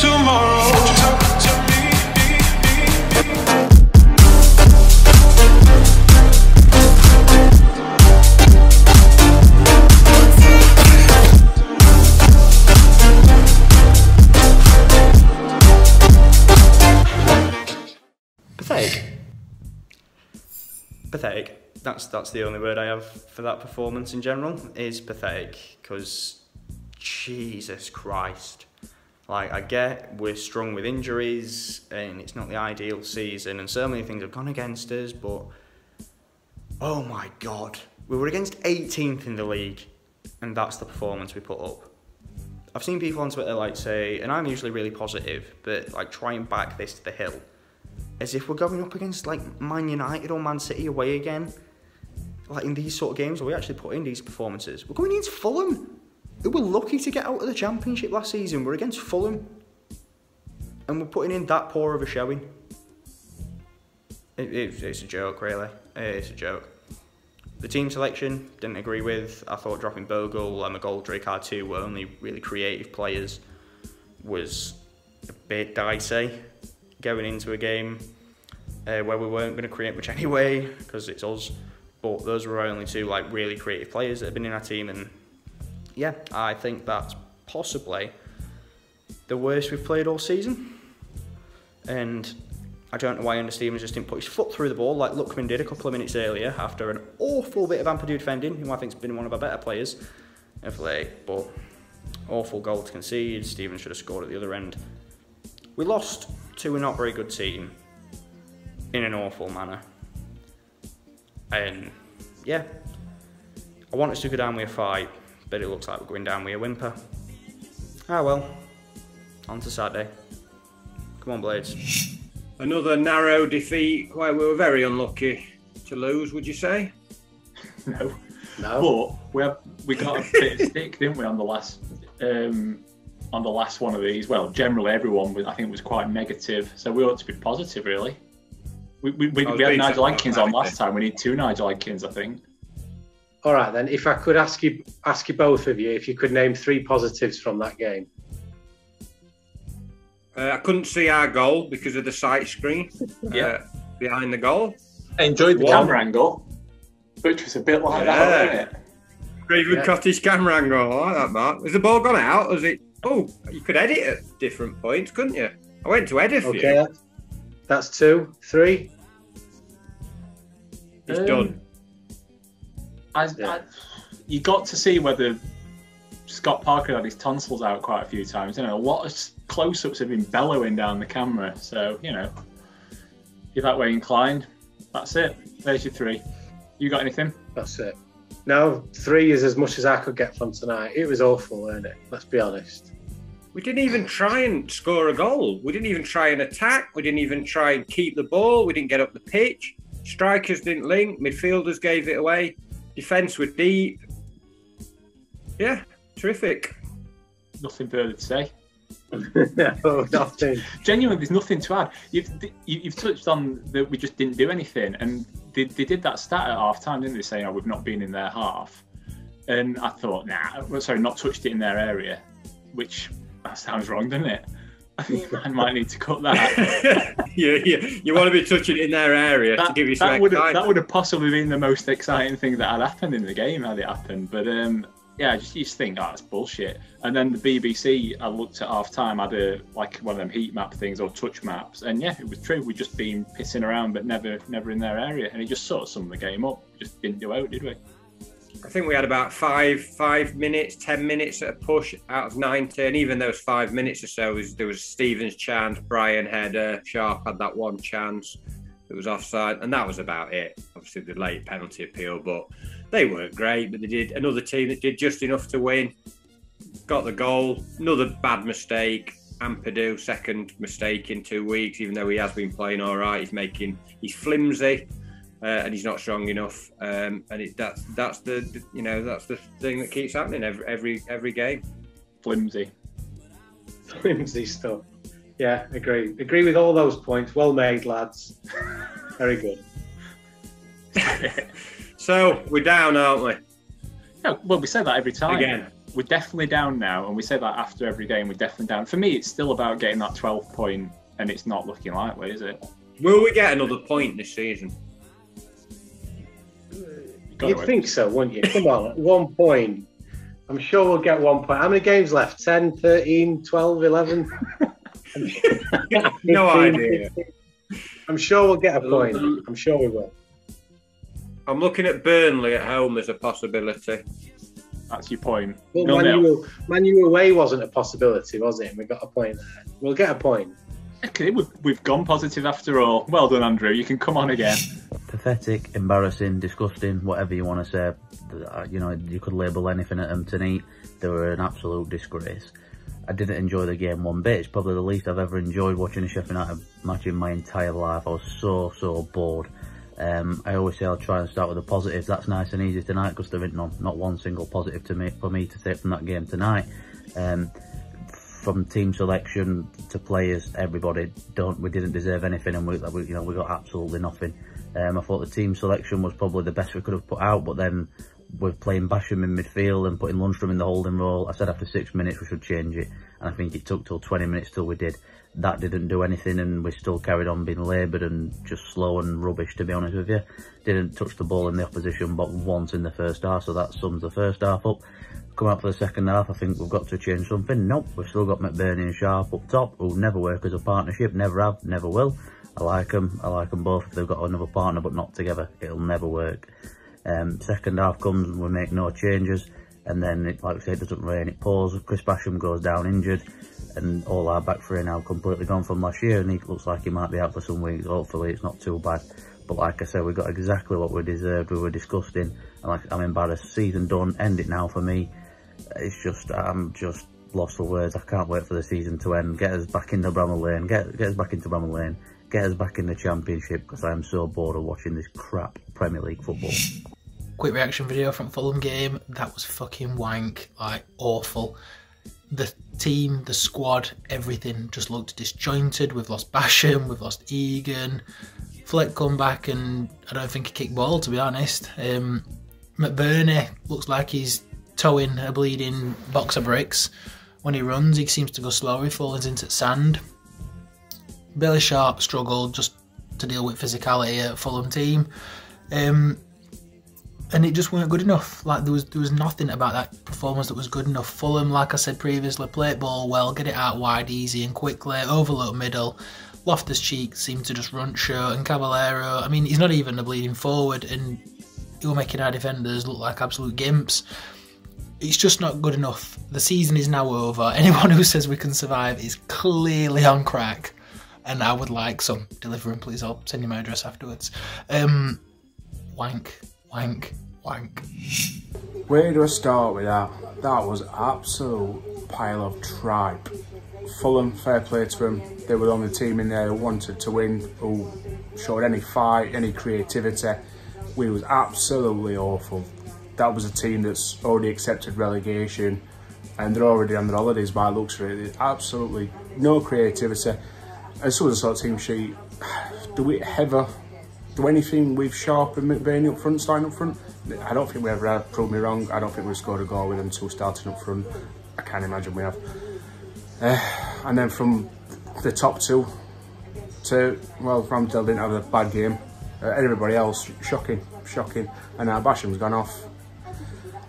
tomorrow. Won't you talk to me? Pathetic. Pathetic. That's the only word I have for that performance in general, is pathetic, because Jesus Christ. Like, I get we're strung with injuries and it's not the ideal season and so many things have gone against us, but oh my God, we were against 18th in the league and that's the performance we put up. I've seen people on Twitter like say, and I'm usually really positive, but like try and back this to the hill, as if we're going up against like Man United or Man City away again. Like in these sort of games where we actually put in these performances. We're going against Fulham, who were lucky to get out of the Championship last season. We're against Fulham, and we're putting in that poor of a showing. It's a joke, really. It's a joke. The team selection, didn't agree with. I thought dropping Bogle and McGoldrick, our two were only really creative players, was a bit dicey going into a game where we weren't going to create much anyway, because it's us. But those were our only two like really creative players that have been in our team, and yeah, I think that's possibly the worst we've played all season. And I don't know why Under Stevens just didn't put his foot through the ball like Lookman did a couple of minutes earlier after an awful bit of Ampadu defending, who I think's been one of our better players of late. But awful goal to concede. Stevens should have scored at the other end. We lost to a not very good team in an awful manner. And yeah, I want us to go down with a fight, but it looks like we're going down with a whimper. Ah well, on to Saturday. Come on, Blades. Another narrow defeat where we were very unlucky to lose, would you say? No. But we got a bit of stick, didn't we, on the last one of these? Well, generally everyone I think was quite negative, so we ought to be positive, really. We had Nigel Atkins on last time. We need two Nigel Atkins, I think. All right, then. If I could ask you both of you, if you could name three positives from that game. I couldn't see our goal because of the sight screen behind the goal. I enjoyed the camera angle, which was a bit like that, wasn't it? Craven Cottage camera angle. I like that, Mark. Has the ball gone out? Was it? Oh, you could edit at different points, couldn't you? I went to edit for you. That's 2, 3. It's done. You got to see whether Scott Parker had his tonsils out quite a few times. You know, a lot of close-ups have been bellowing down the camera. So, you know, you're that way inclined. That's it. There's your 3. You got anything? That's it. No, 3 is as much as I could get from tonight. It was awful, wasn't it? Let's be honest. We didn't even try and score a goal. We didn't even try and attack. We didn't even try and keep the ball. We didn't get up the pitch. Strikers didn't link. Midfielders gave it away. Defence were deep. Yeah, terrific. Nothing further to say. No, nothing. Genuinely, there's nothing to add. You've touched on that we just didn't do anything, and they did that stat at half time, didn't they? Saying, "Oh, we've not been in their half," and I thought, not touched it in their area, which that sounds wrong, doesn't it? I think I might need to cut that. Yeah. You want to be touching it in their area to give you some excitement. That would have possibly been the most exciting thing that had happened in the game had it happened. But yeah, you just think, that's bullshit. And then the BBC, I looked at half time, had one of them heat map things or touch maps, and yeah, it was true. We'd just been pissing around, but never in their area, and it just sort of summed the game up. Just didn't do out, did we? I think we had about 5 minutes, 10 minutes at a push out of 90, and even those 5 minutes or so, there was Stevens' chance, Brian header, Sharp had that one chance that was offside, and that was about it. Obviously, the late penalty appeal, but they weren't great. But they did another team that did just enough to win, got the goal. Another bad mistake. Ampadu, second mistake in 2 weeks, even though he has been playing all right. He's flimsy. And he's not strong enough, and that's the thing that keeps happening every game. Flimsy stuff. Yeah, agree with all those points. Well made, lads. Very good. So we're down, aren't we? Yeah, well, we say that every time. Again. we're definitely down now, and we say that after every game, we're definitely down. For me, it's still about getting that 12th point, and it's not looking likely, is it? Will we get another point this season? You'd think so, wouldn't you? Come on, at 1 point. I'm sure we'll get 1 point. How many games left? 10, 13, 12, 11? No idea. 15. I'm sure we'll get a point. I'm sure we will. I'm looking at Burnley at home as a possibility. That's your point. Well, Man U away wasn't a possibility, was it? And we got a point there. We'll get a point. Okay, we've gone positive after all. Well done, Andrew. You can come on again. Pathetic, embarrassing, disgusting, whatever you want to say. You know, you could label anything at them tonight. They were an absolute disgrace. I didn't enjoy the game one bit. It's probably the least I've ever enjoyed watching a Sheffield United match in my entire life. I was so bored. I always say I'll try and start with the positives. That's nice and easy tonight because there isn't not one single positive for me to take from that game tonight. From team selection to players, everybody we didn't deserve anything, and we got absolutely nothing. I thought the team selection was probably the best we could have put out, but then with playing Basham in midfield and putting Lundstram in the holding role, I said after 6 minutes we should change it, and I think it took till 20 minutes till we did. That didn't do anything, and we still carried on being laboured and just slow and rubbish, to be honest with you. Didn't touch the ball in the opposition but once in the first half, so that sums the first half up. Come out for the second half, I think we've got to change something. Nope, we've still got McBurney and Sharp up top, who never work as a partnership, never have, never will. I like them both if they've got another partner, but not together. It'll never work. Second half comes and we make no changes, and then like I say, it doesn't rain, it pours. Chris Basham goes down injured, and all our back three are now completely gone from last year, and he looks like he might be out for some weeks. Hopefully it's not too bad, but like I said, we got exactly what we deserved. We were disgusting, and I'm embarrassed. Season done, end it now for me. It's just, I'm just lost for words. I can't wait for the season to end. Get us back into Bramall Lane, get us back into Bramall Lane, get us back in the Championship, because I'm so bored of watching this crap Premier League football. Quick reaction video from Fulham game. That was fucking wank, like awful. The team, the squad, everything just looked disjointed. We've lost Basham, we've lost Egan. Fleck come back and I don't think he kicked ball, to be honest. McBurney looks like he's towing a bleeding box of bricks. When he runs, he seems to go slower, he falls into sand. Billy Sharp struggled just to deal with physicality at Fulham team. And it just weren't good enough. Like there was nothing about that performance that was good enough. Fulham, like I said previously, play it ball well, get it out wide easy and quickly, overload middle. Loftus-Cheek seemed to just run show, and Caballero, I mean, he's not even a bleeding forward, and you're making our defenders look like absolute gimps. It's just not good enough. The season is now over. Anyone who says we can survive is clearly on crack, and I would like some. Deliver them, please. I'll send you my address afterwards. Wank. Where do I start with that? That was an absolute pile of tripe. Fulham, fair play to them. They were the only team in there who wanted to win, who showed any fight, any creativity. We was absolutely awful. That was a team that's already accepted relegation, and they're already on their holidays by the looks of it. Absolutely no creativity. And so was the sort of team sheet. Do we ever do anything with Sharp and McBurney up front, starting up front? I don't think we ever have. Prove me wrong. I don't think we've scored a goal with them two starting up front. I can't imagine we have. And then from the top two to, well, Ramsdale didn't have a bad game. Everybody else, shocking. And now Basham's gone off.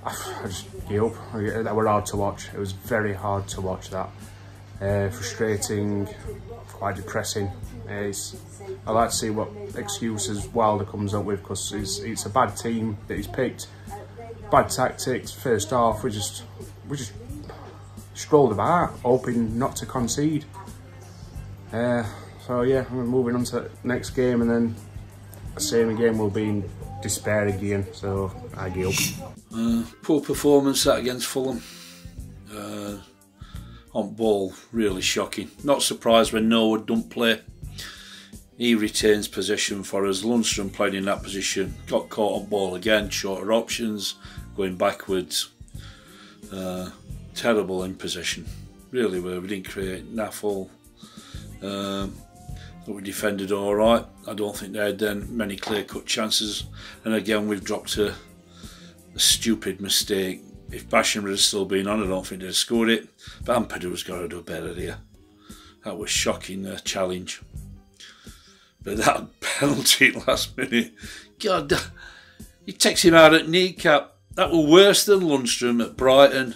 I just gave up. That were hard to watch. It was very hard to watch that. Frustrating, quite depressing. I like to see what excuses Wilder comes up with, because it's a bad team that he's picked. Bad tactics. First half, we just strolled about, hoping not to concede. So yeah, we're moving on to the next game, and then the same again, we'll be in despair again. So I give up. Poor performance that against Fulham. On ball, really shocking. Not surprised when Norwood don't play. He retains possession for us. Lundstram played in that position, got caught on ball again, shorter options, going backwards. Terrible in possession, really were. We didn't create naffle. We defended all right. I don't think they had then many clear-cut chances. And again, we've dropped a stupid mistake If Basham had still been on, I don't think they'd have scored it. But Ampadu's got to do better here. That was shocking challenge. But that penalty last minute, God, he takes him out at kneecap. That was worse than Lundstrom at Brighton,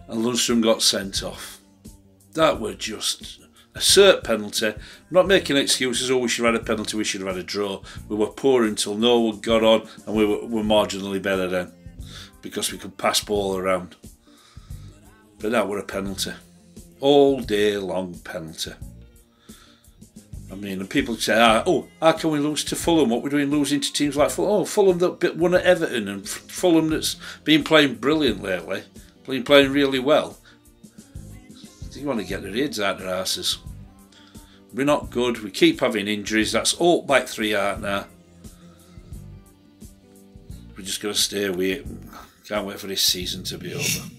and Lundstrom got sent off. That was just a cert penalty. I'm not making excuses, oh, we should have had a penalty, we should have had a draw. We were poor until no one got on, and we were marginally better then, because we could pass ball around. But that were a penalty. All day long penalty. I mean, and people say, oh, how can we lose to Fulham? What we're doing losing to teams like Fulham? Oh, Fulham that won at Everton, and Fulham that's been playing brilliant lately, playing really well. You want to get their heads out their asses. We're not good. We keep having injuries. That's all back three out now. We're just going to stay with it. Can't wait for this season to be over.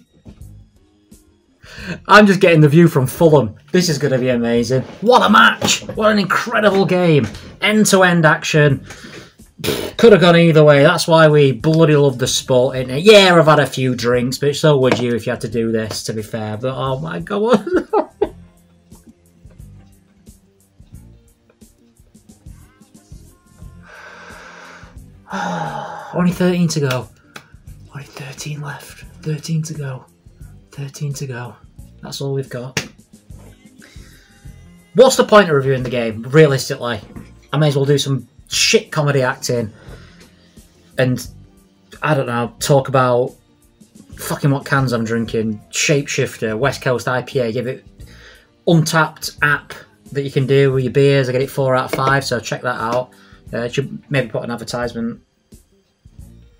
I'm just getting the view from Fulham. This is going to be amazing. What a match! What an incredible game. End-to-end action. Could have gone either way. That's why we bloody love the sport, innit? Yeah, I've had a few drinks, but so would you if you had to do this, to be fair. But oh my God. Only 13 to go. Only 13 left. 13 to go. 13 to go. That's all we've got. What's the point of reviewing the game, realistically? I may as well do some shit comedy acting and, I don't know, talk about fucking what cans I'm drinking, Shapeshifter, West Coast IPA, give it Untapped app that you can do with your beers. I get it 4 out of 5, so check that out. Should maybe put an advertisement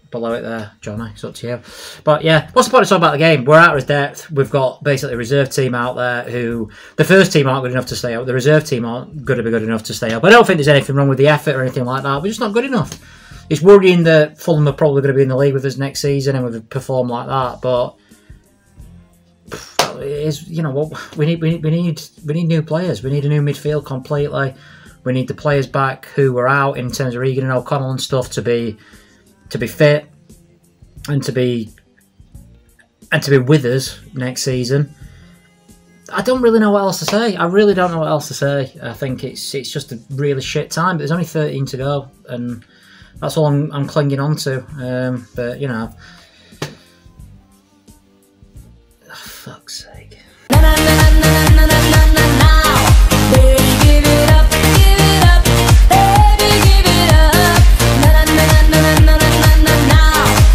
below it there, Johnny. It's up to you. But yeah, what's the point of talking about the game? We're out of depth. We've got basically a reserve team out there who, the first team aren't good enough to stay up. The reserve team aren't going to be good enough to stay up. I don't think there's anything wrong with the effort or anything like that. We're just not good enough. It's worrying that Fulham are probably going to be in the league with us next season and we've performed like that. But it is, you know what, we need new players. We need a new midfield completely. We need the players back who were out in terms of Regan and O'Connell and stuff to be fit and to be with us next season. I don't really know what else to say. I really don't know what else to say. I think it's just a really shit time. But there's only 13 to go, and that's all I'm clinging on to. But you know, oh, fuck's sake.